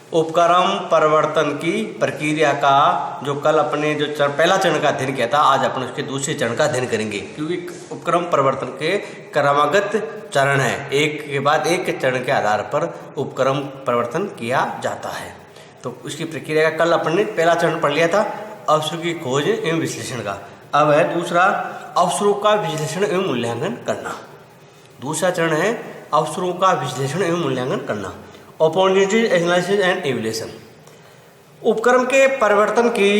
उपक्रम परिवर्तन की प्रक्रिया का जो कल अपने जो पहला चरण का अध्ययन किया था, आज अपन उसके दूसरे चरण का अध्ययन करेंगे, क्योंकि उपक्रम परिवर्तन के क्रमागत चरण है, एक के बाद एक चरण के आधार पर उपक्रम परिवर्तन किया जाता है। तो उसकी प्रक्रिया का कल अपन ने पहला चरण पढ़ लिया था, अवसरों की खोज एवं विश्लेषण का। अब है दूसरा, अवसरों का विश्लेषण एवं मूल्यांकन करना। दूसरा चरण है अवसरों का विश्लेषण एवं मूल्यांकन करना, अपॉर्चुनिटीज एनालिसिस एंड इवैल्यूएशन। उपक्रम के परिवर्तन की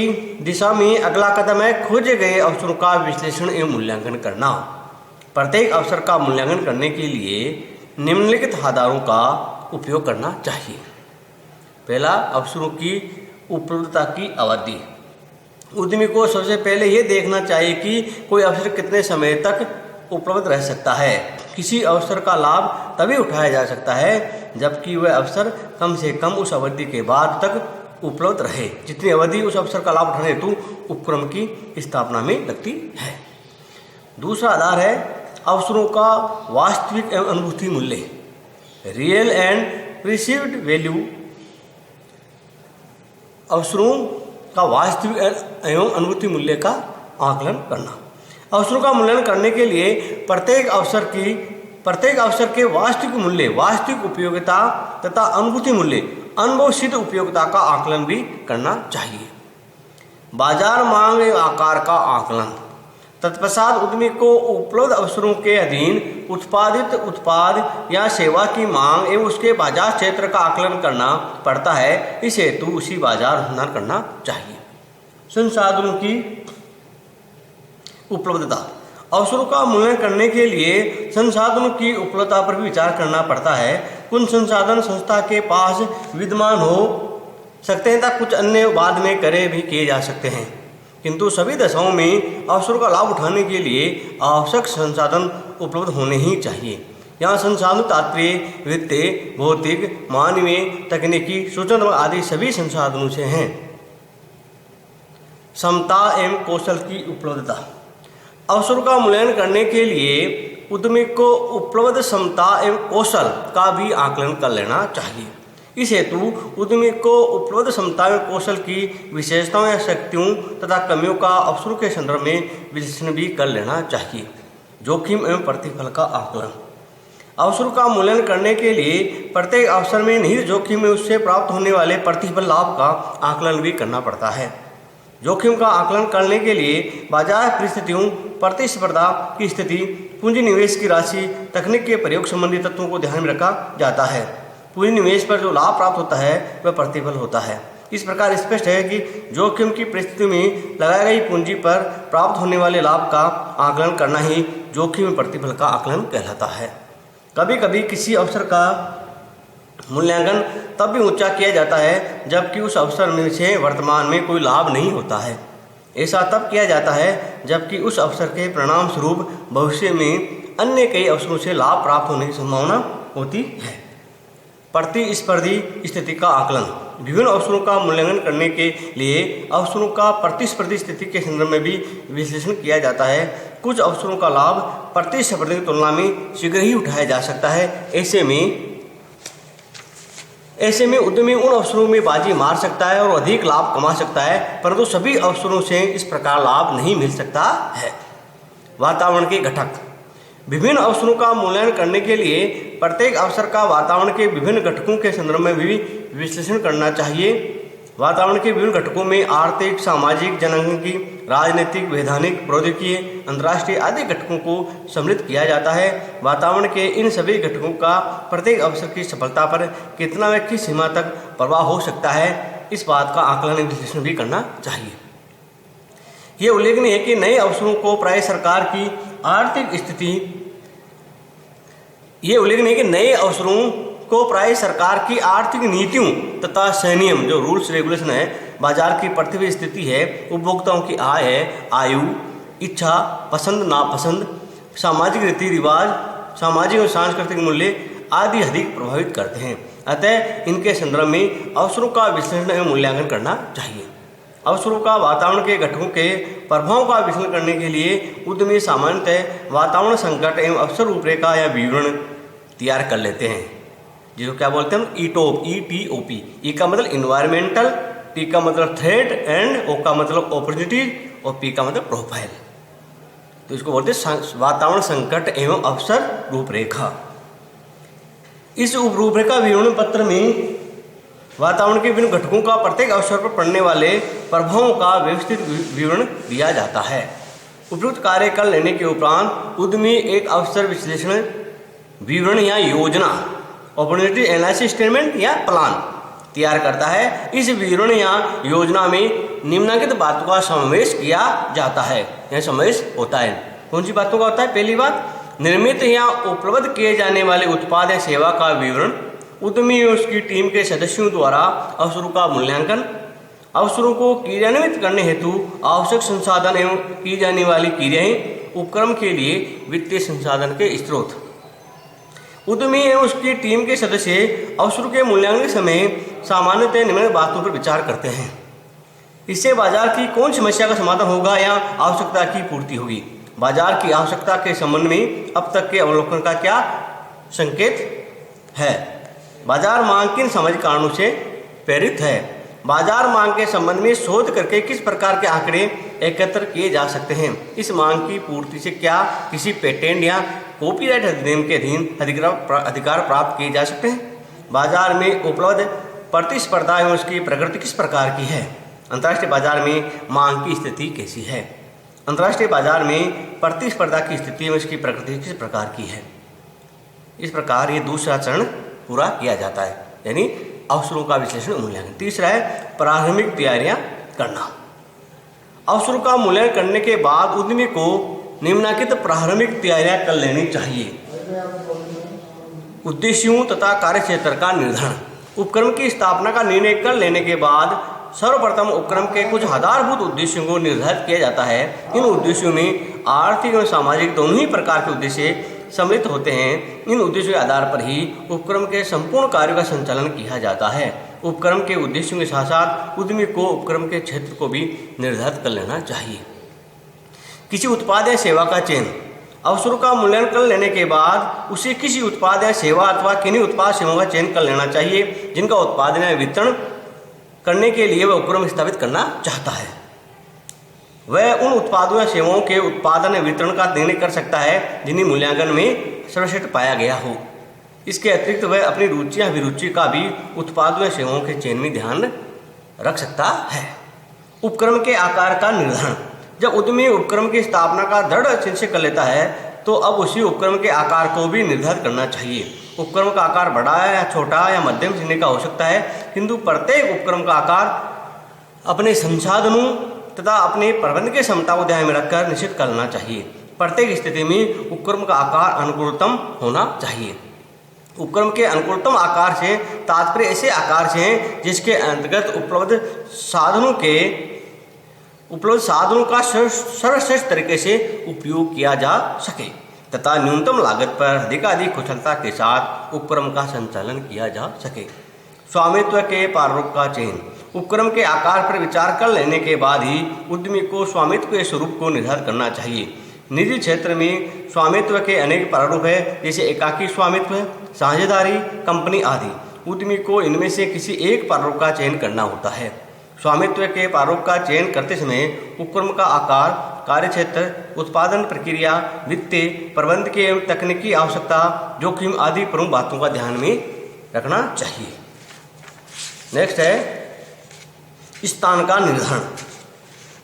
दिशा में अगला कदम है खोजे गए अवसरों का विश्लेषण एवं मूल्यांकन करना। प्रत्येक अवसर का मूल्यांकन करने के लिए निम्नलिखित आधारों का उपयोग करना चाहिए। पहला, अवसरों की उपलब्धता की अवधि। उद्यमी को सबसे पहले ये देखना चाहिए कि कोई अवसर कितने समय तक उपलब्ध रह सकता है। किसी अवसर का लाभ तभी उठाया जा सकता है जबकि वह अवसर कम से कम उस अवधि के बाद तक उपलब्ध रहे, जितनी अवधि उस अवसर का लाभ उठाने हेतु उपक्रम की स्थापना में लगती है। दूसरा आधार है अवसरों का वास्तविक एवं अनुभूति मूल्य, रियल एंड रिसीव्ड वैल्यू। अवसरों का वास्तविक एवं अनुभूति मूल्य का आकलन करना। अवसरों का मूल्यांकन करने के लिए प्रत्येक अवसर के वास्तविक मूल्य, वास्तविक उपयोगिता तथा अनुभूति मूल्य, अनुभव सिद्ध उपयोगिता का आकलन भी करना चाहिए। बाजार मांग एवं आकार का आकलन। तत्पश्चात उद्यमी को उपलब्ध अवसरों के अधीन उत्पादित उत्पाद या सेवा की मांग एवं उसके बाजार क्षेत्र का आकलन करना पड़ता है। इस हेतु उसी बाजार अनुसंधान करना चाहिए। संसाधनों की उपलब्धता। अवसरों का मूल्यांकन करने के लिए संसाधनों की उपलब्धता पर भी विचार करना पड़ता है। कुछ संसाधन संस्था के पास विद्यमान हो सकते हैं तथा कुछ अन्य बाद में किए जा सकते हैं, किंतु सभी दशाओं में अवसरों का लाभ उठाने के लिए आवश्यक संसाधन उपलब्ध होने ही चाहिए। यहाँ संसाधन तात्पर्य वित्तीय, भौतिक, मानवीय, तकनीकी, सूचना आदि सभी संसाधनों से हैं। क्षमता एवं कौशल की उपलब्धता। अवसरों का मूल्यांकन करने के लिए उद्यमी को उपलब्ध क्षमता एवं कौशल का भी आकलन कर लेना चाहिए। इस हेतु उद्यमी को उपलब्ध क्षमता एवं कौशल की विशेषताओं या शक्तियों तथा कमियों का अवसरों के संदर्भ में विश्लेषण भी कर लेना चाहिए। जोखिम एवं प्रतिफल का आकलन। अवसरों का मूल्यांकन करने के लिए प्रत्येक अवसर में निहित जोखिम में उससे प्राप्त होने वाले प्रतिफल लाभ का आकलन भी करना पड़ता है। जोखिम का आकलन करने के लिए बाजार परिस्थितियों, प्रतिस्पर्धा की स्थिति, पूंजी निवेश की राशि, तकनीक के प्रयोग संबंधी तत्वों को ध्यान में रखा जाता है। पूंजी निवेश पर जो लाभ प्राप्त होता है वह प्रतिफल होता है। इस प्रकार स्पष्ट है कि जोखिम की परिस्थिति में लगाई गई पूंजी पर प्राप्त होने वाले लाभ का आकलन करना ही जोखिम प्रतिफल का आकलन कहलाता है। कभी कभी किसी अवसर का मूल्यांकन तब भी ऊंचा किया जाता है जबकि उस अवसर में से वर्तमान में कोई लाभ नहीं होता है। ऐसा तब किया जाता है जबकि उस अवसर के परिणाम स्वरूप भविष्य में अन्य कई अवसरों से लाभ प्राप्त होने की संभावना होती है। प्रतिस्पर्धी स्थिति का आकलन। विभिन्न अवसरों का मूल्यांकन करने के लिए अवसरों का प्रतिस्पर्धी स्थिति के संदर्भ में भी विश्लेषण किया जाता है। कुछ अवसरों का लाभ प्रतिस्पर्धी की तुलना में शीघ्र ही उठाया जा सकता है। ऐसे में उद्यमी उन अवसरों में बाजी मार सकता है और अधिक लाभ कमा सकता है, परंतु सभी अवसरों से इस प्रकार लाभ नहीं मिल सकता है। वातावरण के घटक। विभिन्न अवसरों का मूल्यांकन करने के लिए प्रत्येक अवसर का वातावरण के विभिन्न घटकों के संदर्भ में भी विश्लेषण करना चाहिए। वातावरण के विभिन्न घटकों में आर्थिक, सामाजिक, जनसांख्यिकी, राजनीतिक, वैधानिक, प्रौद्योगिकीय, अंतर्राष्ट्रीय आदि घटकों को सम्मिलित किया जाता है। वातावरण के इन सभी घटकों का प्रत्येक अवसर की सफलता पर कितना व किस सीमा तक प्रभाव हो सकता है, इस बात का आकलन एवं विश्लेषण भी करना चाहिए। ये उल्लेखनीय है कि नए अवसरों को प्राय सरकार की आर्थिक स्थिति सरकार की आर्थिक नीतियों तथा संनियम, जो रूल्स रेगुलेशन है, बाजार की प्रतिस्पर्धी स्थिति है, उपभोक्ताओं की आय है, आयु, इच्छा, पसंद नापसंद, सामाजिक रीति रिवाज, सामाजिक और सांस्कृतिक मूल्य आदि अधिक प्रभावित करते हैं। अतः इनके संदर्भ में अवसरों का विश्लेषण एवं मूल्यांकन करना चाहिए। अवसरों का वातावरण के घटकों के प्रभावों का विश्लेषण करने के लिए उद्यमी सामान्यतः वातावरण संकट एवं अवसर रूपरेखा या विवरण तैयार कर लेते हैं। जिसको क्या बोलते हैं हम, ईटोप, ETOP। ई का मतलब इन्वायरमेंटल, टी का मतलब थ्रेट, एंड ओ का मतलब अपॉर्चुनिटीज, और पी का मतलब प्रोफाइल। तो इसको बोलते हैं वातावरण संकट एवं अवसर रूपरेखा। इस रूपरेखा विवरण पत्र में वातावरण के विभिन्न घटकों का प्रत्येक अवसर पर पड़ने वाले प्रभावों का व्यवस्थित विवरण दिया जाता है। उपयुक्त कार्य कर लेने के उपरांत उद्यमी एक अवसर विश्लेषण विवरण या योजना, अपॉर्चुनिटी एनालिसिस स्टेटमेंट या प्लान तैयार करता है। इस विवरण या योजना में निम्नलिखित बातों का समावेश किया जाता है, यह समावेश होता है। कौन सी बातों का होता है? पहली बात, निर्मित या उपलब्ध किए जाने वाले उत्पाद या सेवा का विवरण, उद्यमी और उसकी टीम के सदस्यों द्वारा अवसरों का मूल्यांकन, अवसरों को क्रियान्वित करने हेतु आवश्यक संसाधन एवं की जाने वाली क्रियाएं, उपक्रम के लिए वित्तीय संसाधन के स्रोत। उद्यमी एवं उसकी टीम के सदस्य अवसरों के मूल्यांकन के समय सामान्यतः निम्न बातों पर विचार करते हैं। इससे बाजार की कौन समस्या का समाधान होगा या आवश्यकता की पूर्ति होगी। बाजार की आवश्यकता के संबंध में अब तक के अवलोकन का क्या संकेत है। बाजार मांग किन सामाजिक कारणों से प्रेरित है। बाजार मांग के संबंध में शोध करके किस प्रकार के आंकड़े एकत्र किए जा सकते हैं। इस मांग की पूर्ति से क्या किसी पेटेंट या कॉपीराइट अधिनियम के अधीन अधिकार प्राप्त किए जा सकते हैं। बाजार में उपलब्ध प्रतिस्पर्धा एवं उसकी प्रकृति किस प्रकार की है। अंतर्राष्ट्रीय बाजार में मांग की स्थिति कैसी है। अंतर्राष्ट्रीय बाजार में प्रतिस्पर्धा की स्थिति में इसकी प्रकृति किस प्रकार की है। इस प्रकार ये दूसरा चरण पूरा किया जाता है, यानी अवसरों का विश्लेषण मूल्यांकन। तीसरा है प्रारंभिक तैयारियां करना। अवसरों का मूल्यांकन करने के बाद उद्यमी को निम्नलिखित प्रारंभिक तैयारियां कर लेनी चाहिए। उद्देश्यों तथा कार्यक्षेत्र का निर्धारण। उपक्रम की स्थापना का निर्णय कर लेने के बाद सर्वप्रथम उपक्रम के कुछ आधारभूत उद्देश्यों को निर्धारित किया जाता है। इन उद्देश्यों में आर्थिक और सामाजिक दोनों ही प्रकार के उद्देश्य सम्मिलित होते हैं। इन उद्देश्यों के आधार पर ही उपक्रम के संपूर्ण कार्यों का संचालन किया जाता है। उपक्रम के उद्देश्यों के साथ साथ उद्यमी को उपक्रम के क्षेत्र को भी निर्धारित कर लेना चाहिए। किसी उत्पाद या सेवा का चयन। अवसरों का मूल्यांकन कर लेने के बाद उसे किसी उत्पाद या सेवा अथवा किन्हीं उत्पाद सेवाओं का चयन कर लेना चाहिए जिनका उत्पादन या वितरण करने के लिए वह उपक्रम स्थापित करना चाहता है। वह उन उत्पादों या सेवाओं के उत्पादन या वितरण का निर्णय कर सकता है जिन्हें मूल्यांकन में सर्वश्रेष्ठ पाया गया हो। इसके अतिरिक्त वह अपनी रुचि या अभिरुचि का भी उत्पादों या सेवाओं के चयन में ध्यान रख सकता है। उपक्रम के आकार का निर्धारण। जब उद्यमी उपक्रम की स्थापना का दृढ़ निश्चय कर लेता है तो अब उसी उपक्रम के आकार को भी निर्धारित करना चाहिए। उपक्रम का आकार बड़ा या छोटा या मध्यम श्रेणी का हो सकता है, किंतु प्रत्येक उपक्रम का आकार अपने संसाधनों तथा अपने प्रबंधन की क्षमता को ध्यान में रखकर निश्चित करना चाहिए। प्रत्येक स्थिति में उपक्रम का आकार अनुकूलतम होना चाहिए। उपक्रम के अनुकूलतम आकार से तात्पर्य ऐसे आकार से है जिसके अंतर्गत उपलब्ध साधनों का सर्वश्रेष्ठ तरीके से उपयोग किया जा सके तथा न्यूनतम लागत पर अधिकाधिक कुशलता के साथ उपक्रम का संचालन किया जा सके। स्वामित्व के प्रारूप का चयन। उपक्रम के आकार पर विचार कर लेने के बाद ही उद्यमी को स्वामित्व के स्वरूप को निर्धारित करना चाहिए। निजी क्षेत्र में स्वामित्व के अनेक प्रारूप है, जैसे एकाकी स्वामित्व, साझेदारी, कंपनी आदि। उद्यमी को इनमें से किसी एक प्रारूप का चयन करना होता है। स्वामित्व के प्रारूप का चयन करते समय उपक्रम का आकार, कार्यक्षेत्र, उत्पादन प्रक्रिया, वित्तीय, प्रबंध की एवं तकनीकी आवश्यकता, जोखिम आदि प्रमुख बातों का ध्यान में रखना चाहिए। नेक्स्ट है स्थान का निर्धारण।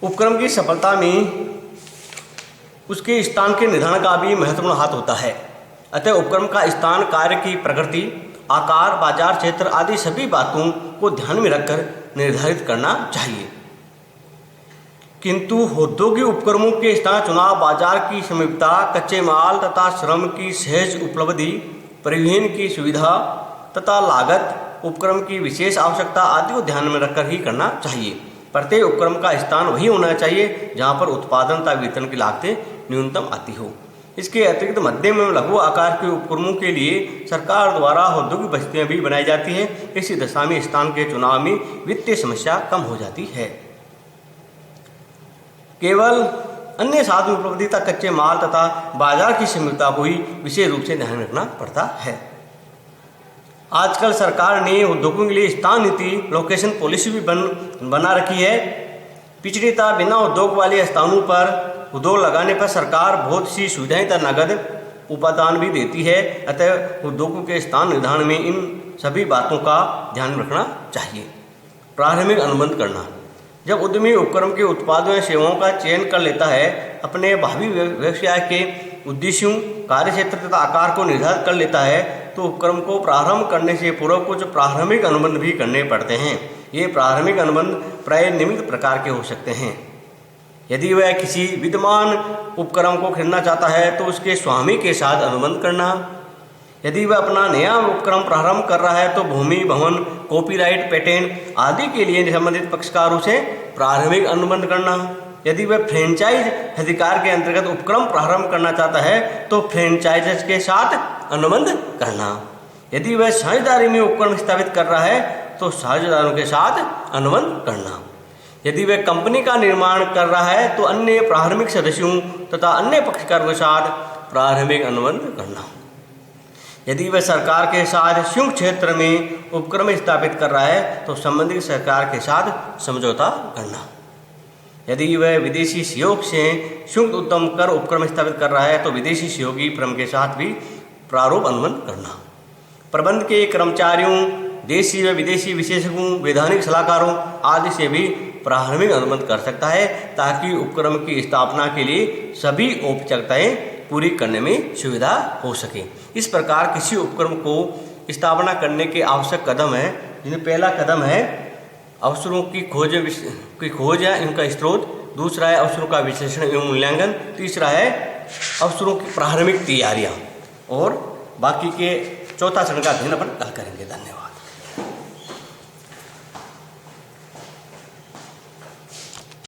उपक्रम की सफलता में उसके स्थान के निर्धारण का भी महत्वपूर्ण हाथ होता है। अतः उपक्रम का स्थान, कार्य की प्रकृति, आकार, बाजार क्षेत्र आदि सभी बातों को ध्यान में रखकर निर्धारित करना चाहिए। किंतु औद्योगिक उपक्रमों के स्थान चुनाव, बाजार की समीपता, कच्चे माल तथा श्रम की सहज उपलब्धि, परिवहन की सुविधा तथा लागत, उपक्रम की विशेष आवश्यकता आदि को ध्यान में रखकर ही करना चाहिए। प्रत्येक उपक्रम का स्थान वही होना चाहिए जहाँ पर उत्पादन तथा वितरण की लागतें न्यूनतम आती हो। इसके अतिरिक्त मध्यम एवं लघु आकार के उपक्रमों के लिए सरकार द्वारा औद्योगिक बस्तियां भी बनाई जाती है। इसी दशा में स्थान के चुनाव में वित्तीय समस्या कम हो जाती है। केवल अन्य साधन उपलब्धता, कच्चे माल तथा बाजार की सीमितता को ही विशेष रूप से ध्यान रखना पड़ता है। आजकल सरकार ने उद्योगों के लिए स्थान नीति लोकेशन पॉलिसी भी बना रखी है। पिछड़ीता बिना उद्योग वाले स्थानों पर उद्योग लगाने पर सरकार बहुत सी सुविधाएं तथा नगद उपादान भी देती है। अतः उद्योगों के स्थान निर्धारण में इन सभी बातों का ध्यान रखना चाहिए। प्रारंभिक अनुबंध करना। जब उद्यमी उपक्रम के उत्पादों या सेवाओं का चयन कर लेता है, अपने भावी व्यवसाय के उद्देश्यों, कार्यक्षेत्र तथा आकार को निर्धारित कर लेता है, तो उपक्रम को प्रारंभ करने से पूर्व कुछ प्रारंभिक अनुबंध भी करने पड़ते हैं। ये प्रारंभिक अनुबंध प्राय निम्न प्रकार के हो सकते हैं। यदि वह किसी विद्यमान उपक्रम को खरीदना चाहता है तो उसके स्वामी के साथ अनुबंध करना। यदि वह अपना नया उपक्रम प्रारंभ कर रहा है तो भूमि, भवन, कॉपीराइट, पेटेंट आदि के लिए संबंधित पक्षकारों से प्रारंभिक अनुबंध करना। यदि वह फ्रेंचाइज अधिकार के अंतर्गत उपक्रम प्रारंभ करना चाहता है तो फ्रेंचाइजर्स के साथ अनुबंध करना। यदि वह साझेदारी में उपक्रम स्थापित कर रहा है तो साझेदारों के साथ अनुबंध करना। यदि वह कंपनी का निर्माण कर रहा है तो अन्य प्रारंभिक सदस्यों तथा अन्य पक्षकारों के साथ प्रारंभिक अनुबंध करना। यदि वह सरकार के साथ संयुक्त क्षेत्र में उपक्रम स्थापित कर रहा है तो संबंधित सरकार के साथ समझौता करना। यदि वह विदेशी सहयोग से संयुक्त उद्यम कर उपक्रम स्थापित कर रहा है तो विदेशी सहयोगी फर्म के साथ भी प्रारूप अनुबंध करना। प्रबंध के कर्मचारियों, देशी व विदेशी विशेषज्ञों, वैधानिक सलाहकारों आदि से भी प्रारंभिक अनुबंध कर सकता है ताकि उपक्रम की स्थापना के लिए सभी औपचारिकताएं पूरी करने में सुविधा हो सके। इस प्रकार किसी उपक्रम को स्थापना करने के आवश्यक कदम है, जिनमें पहला कदम है अवसरों की खोज या इनका स्रोत, दूसरा है अवसरों का विश्लेषण एवं मूल्यांकन, तीसरा है अवसरों की प्रारंभिक तैयारियां और बाकी के चौथा चरण का अध्ययन अपन कल करेंगे। धन्यवाद।